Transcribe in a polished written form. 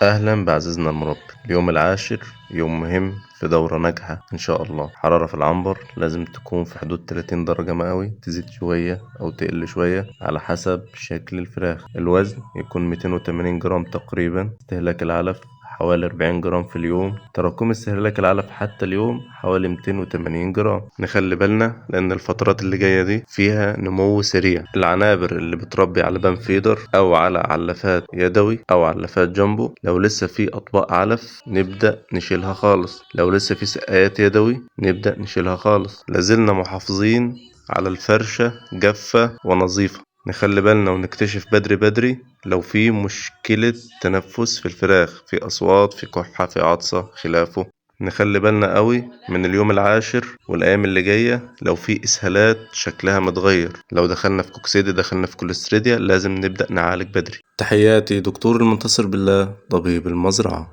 أهلا بعزيزنا المربي. اليوم العاشر يوم مهم في دورة ناجحة إن شاء الله. حرارة في العنبر لازم تكون في حدود 30 درجة مئوي، تزيد شوية أو تقل شوية على حسب شكل الفراخ. الوزن يكون 280 جرام تقريبا. استهلاك العلف حوالي 40 جرام في اليوم. تراكم استهلاك العلف حتى اليوم حوالي 280 جرام. نخلي بالنا لأن الفترات اللي جاية دي فيها نمو سريع. العنابر اللي بتربي على بان فيدر أو على علافات يدوي أو علافات جامبو، لو لسه في أطباق علف نبدأ نشيلها خالص. لو لسه في سقايات يدوي نبدأ نشيلها خالص. لازلنا محافظين على الفرشة جافة ونظيفة. نخلي بالنا ونكتشف بدري بدري لو في مشكلة تنفس في الفراخ، في أصوات، في كحة، في عطسة، خلافه. نخلي بالنا قوي من اليوم العاشر والأيام اللي جاية لو في إسهالات شكلها متغير. لو دخلنا في كوكسيدي، دخلنا في كوليستريديا، لازم نبدأ نعالج بدري. تحياتي دكتور المنتصر بالله، طبيب المزرعة.